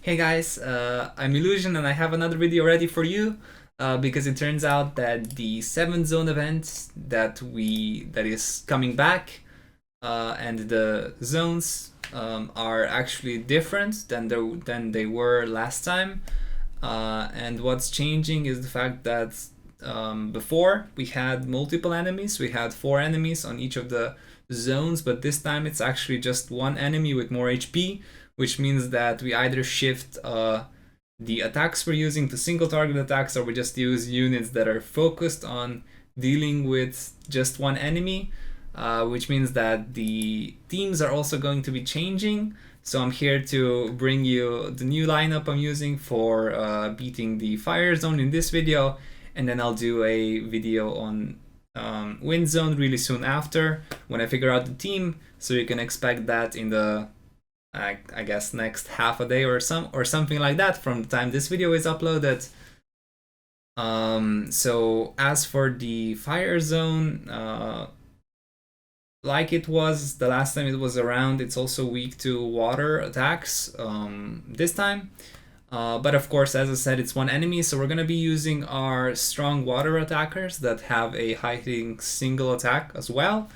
Hey guys, I'm Illusion and I have another video ready for you because it turns out that the 7th zone event that is coming back and the zones are actually different than they were last time. And what's changing is the fact that before we had multiple enemies, we had 4 enemies on each of the zones, but this time it's actually just one enemy with more HP, which means that we either shift the attacks we're using to single target attacks, or we just use units that are focused on dealing with just one enemy, which means that the teams are also going to be changing. So I'm here to bring you the new lineup I'm using for beating the fire zone in this video, and then I'll do a video on wind zone really soon after when I figure out the team, so you can expect that in the I guess next half a day or something like that from the time this video is uploaded. So as for the fire zone, like it was the last time it was around, it's also weak to water attacks this time. But of course, as I said, it's one enemy, so we're going to be using our strong water attackers that have a high hitting single attack as well.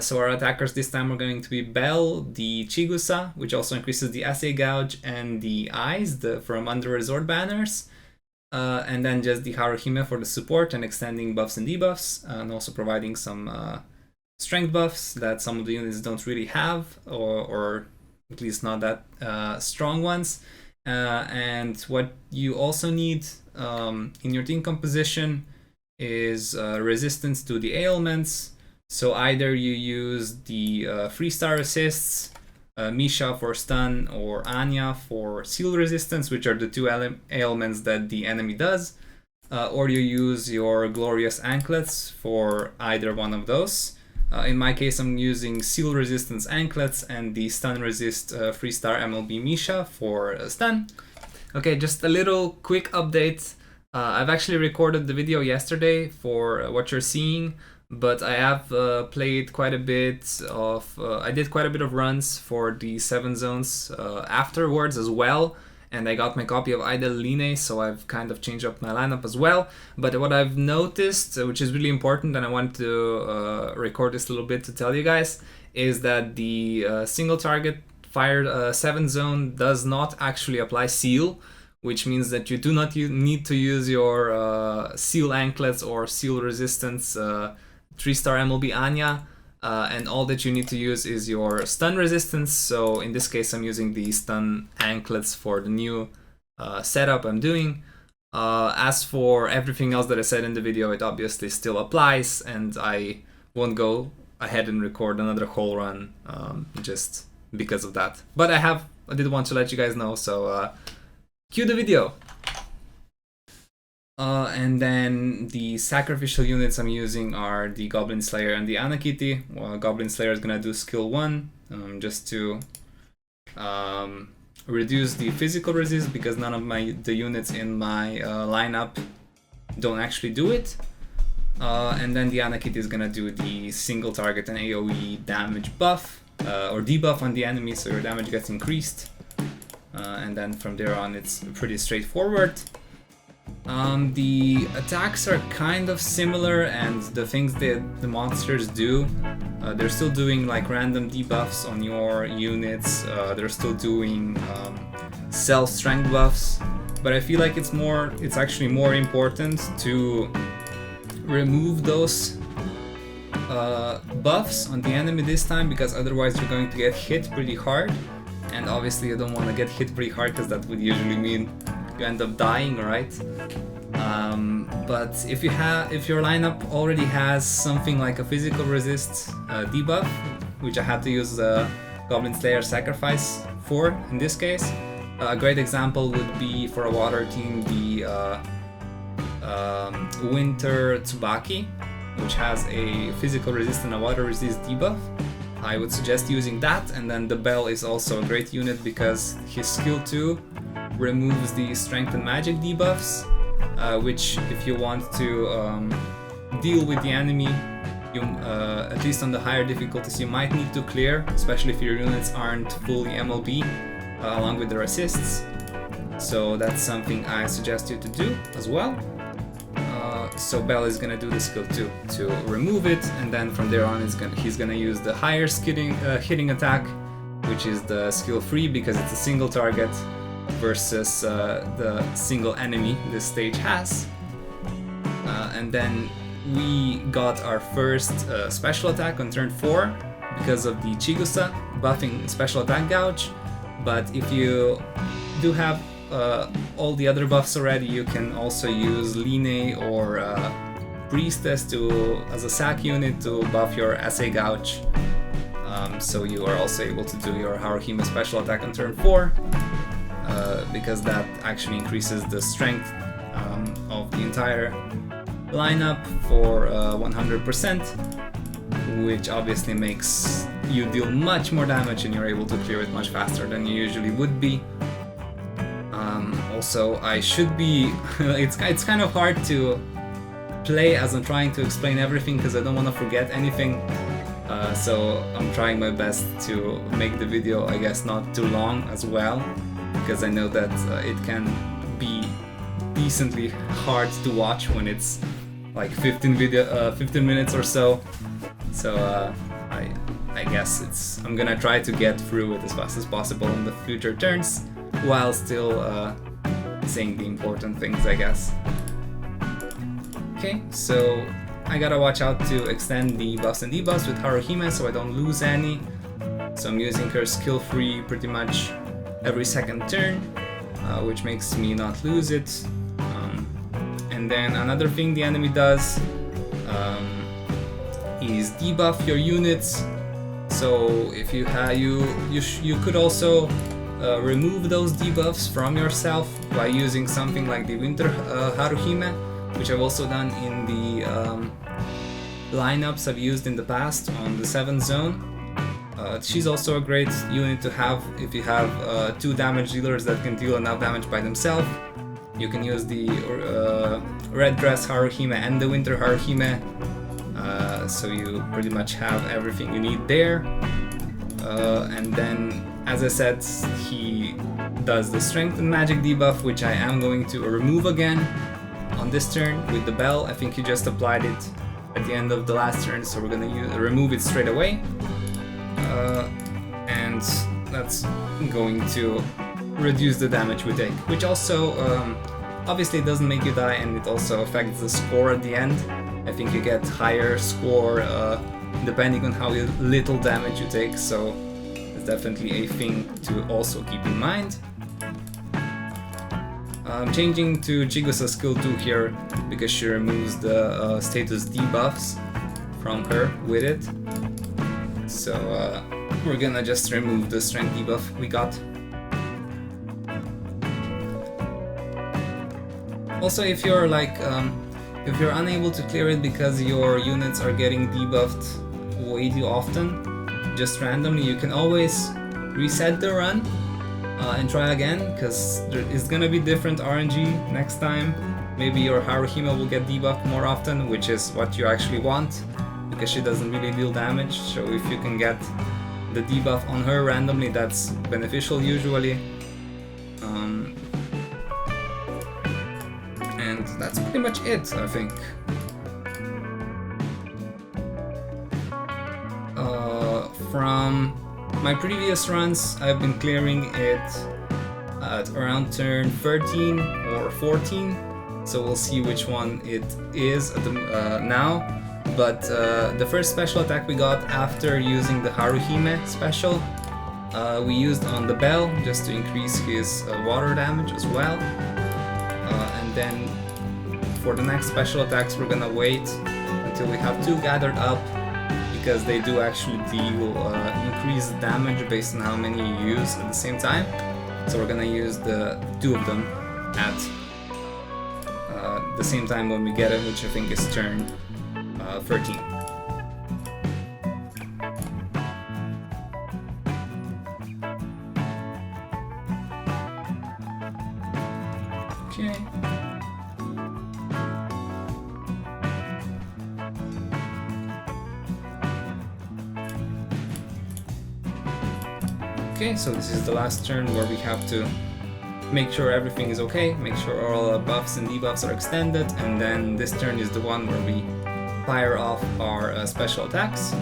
So our attackers this time are going to be Bell, the Chigusa, which also increases the Assay Gouge, and the Eyes from Under Resort banners. And then just the Haruhime for the support and extending buffs and debuffs, and also providing some strength buffs that some of the units don't really have, or at least not that strong ones. And what you also need in your team composition is resistance to the ailments. So either you use the 3-star assists, Misha for stun, or Anya for seal resistance, which are the 2 ailments that the enemy does, or you use your glorious anklets for either one of those. In my case, I'm using seal resistance anklets and the stun resist 3-star MLB Misha for stun. Okay, just a little quick update. I've actually recorded the video yesterday for what you're seeing, but I have played quite a bit of, I did quite a bit of runs for the 7 zones afterwards as well, and I got my copy of Idle Line, so I've kind of changed up my lineup as well. But what I've noticed, which is really important, and I wanted to record this a little bit to tell you guys, is that the single target fired 7 zone does not actually apply seal, which means that you do not need to use your seal anklets or seal resistance 3-star MLB Anya, and all that you need to use is your stun resistance. So in this case, I'm using the stun anklets for the new setup I'm doing. As for everything else that I said in the video, it obviously still applies, and I won't go ahead and record another whole run just because of that. But I did want to let you guys know, so cue the video. And then the sacrificial units I'm using are the Goblin Slayer and the Anakiti. Well, Goblin Slayer is gonna do skill 1 just to reduce the physical resist, because none of the units in my lineup don't actually do it. And then the Anakiti is gonna do the single target and AoE damage buff or debuff on the enemy, so your damage gets increased. And then from there on, it's pretty straightforward. The attacks are kind of similar, and the things that the monsters do, they're still doing like random debuffs on your units, they're still doing self-strength buffs, but I feel like it's actually more important to remove those buffs on the enemy this time, because otherwise you're going to get hit pretty hard, and obviously you don't want to get hit pretty hard, because that would usually mean you end up dying, right? But if your lineup already has something like a physical resist debuff, which I had to use the Goblin Slayer sacrifice for in this case, a great example would be for a water team the Winter Tsubaki, which has a physical resist and a water resist debuff. I would suggest using that, and then the Bell is also a great unit because his skill 2 removes the strength and magic debuffs, which if you want to deal with the enemy, you at least on the higher difficulties, you might need to clear, especially if your units aren't fully MLB along with their assists. So that's something I suggest you to do as well. So Bell is gonna do the skill 2 to remove it, and then from there on he's gonna use the higher hitting attack, which is the skill 3 because it's a single target versus the single enemy this stage has. And then we got our first special attack on turn 4 because of the Chigusa buffing special attack gouge. But if you do have all the other buffs already, you can also use Line or Priestess as a sack unit to buff your SA gouge. So you are also able to do your Haruhime special attack on turn 4 because that actually increases the strength of the entire lineup for 100%, which obviously makes you deal much more damage and you're able to clear it much faster than you usually would be. Also, I should be it's kind of hard to play as I'm trying to explain everything because I don't want to forget anything, so I'm trying my best to make the video, I guess, not too long as well, because I know that it can be decently hard to watch when it's like 15 minutes or so. So I guess I'm gonna try to get through it as fast as possible in the future turns, while still saying the important things, I guess. Okay, so I gotta watch out to extend the buffs and debuffs with Haruhime so I don't lose any. So I'm using her skill 3 pretty much every second turn, which makes me not lose it. And then another thing the enemy does is debuff your units. So if you could also remove those debuffs from yourself by using something like the Winter Haruhime, which I've also done in the lineups I've used in the past on the 7th zone. She's also a great unit to have if you have 2 damage dealers that can deal enough damage by themselves. You can use the Red Dress Haruhime and the Winter Haruhime, so you pretty much have everything you need there. And then, as I said, he does the Strength and Magic debuff, which I am going to remove again on this turn with the bell. I think he just applied it at the end of the last turn, so we're gonna remove it straight away. And that's going to reduce the damage we take, which also obviously doesn't make you die, and it also affects the score at the end. I think you get higher score depending on how little damage you take, so it's definitely a thing to also keep in mind. I'm changing to Chigusa skill 2 here because she removes the status debuffs from her with it. So we're gonna just remove the strength debuff we got. Also, if you're if you're unable to clear it because your units are getting debuffed way too often, just randomly, you can always reset the run and try again, because there is gonna be different RNG next time. Maybe your Haruhime will get debuffed more often, which is what you actually want, because she doesn't really deal damage. So if you can get the debuff on her randomly, that's beneficial usually. And that's pretty much it, I think. From my previous runs, I've been clearing it at around turn 13 or 14, so we'll see which one it is at now. But the first special attack we got after using the Haruhime special, we used on the Bell just to increase his water damage as well. And then for the next special attacks, we're gonna wait until we have 2 gathered up, because they do actually deal increased damage based on how many you use at the same time. So we're gonna use the 2 of them at the same time when we get it, which I think is turn 13. Okay. Okay, so this is the last turn where we have to make sure everything is okay, make sure all buffs and debuffs are extended, and then this turn is the one where we fire off our special attacks.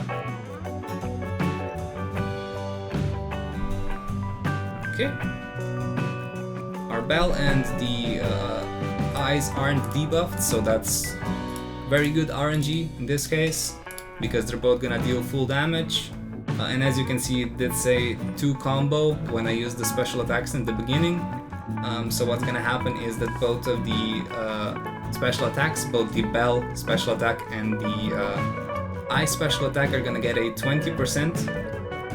Okay. Our bell and the eyes aren't debuffed, so that's very good RNG in this case, because they're both gonna deal full damage. And as you can see, it did say 2 combo when I used the special attacks in the beginning. So what's gonna happen is that both of the special attacks, both the bell special attack and the eye special attack, are gonna get a 20%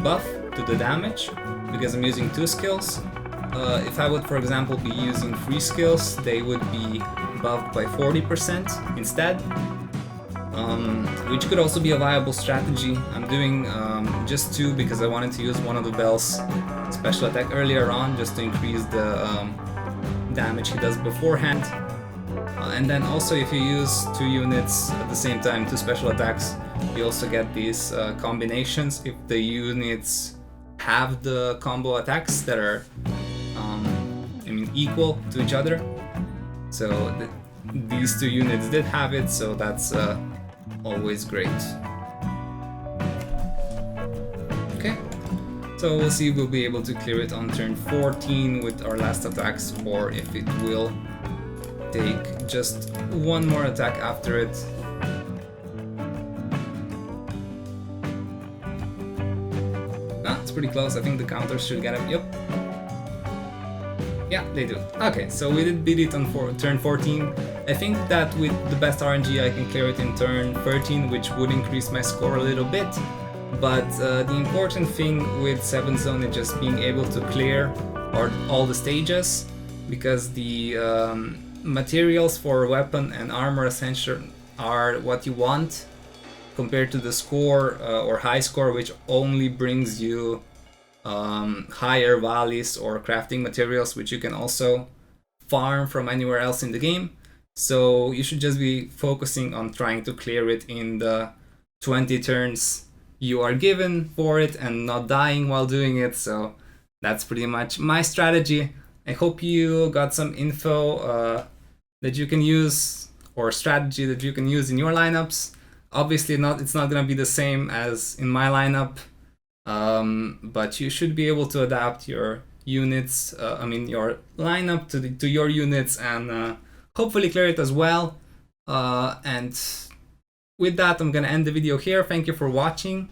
buff to the damage, because I'm using 2 skills. If I would, for example, be using 3 skills, they would be buffed by 40% instead, which could also be a viable strategy. I'm doing just 2 because I wanted to use one of the bell's special attack earlier on, just to increase the damage he does beforehand. And then also, if you use 2 units at the same time, 2 special attacks, you also get these combinations if the units have the combo attacks that are equal to each other. So these 2 units did have it, so that's always great. Okay, so we'll see if we'll be able to clear it on turn 14 with our last attacks, or if it will take just one more attack after it. It's pretty close. I think the counters should get him. Yep. Yeah, they do. Okay, so we did beat it on turn 14. I think that with the best RNG I can clear it in turn 13, which would increase my score a little bit. But the important thing with 7th Zone is just being able to clear all the stages, because the materials for weapon and armor essential are what you want, compared to the score or high score, which only brings you higher valleys or crafting materials, which you can also farm from anywhere else in the game. So you should just be focusing on trying to clear it in the 20 turns you are given for it, and not dying while doing it. So that's pretty much my strategy. I hope you got some info that you can use, or strategy that you can use in your lineups. Obviously it's not gonna be the same as in my lineup, but you should be able to adapt your units, your lineup to your units, and hopefully clear it as well. And with that, I'm gonna end the video here. Thank you for watching.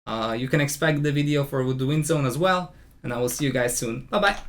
You can expect the video for the Wind Zone as well, and I will see you guys soon. Bye bye.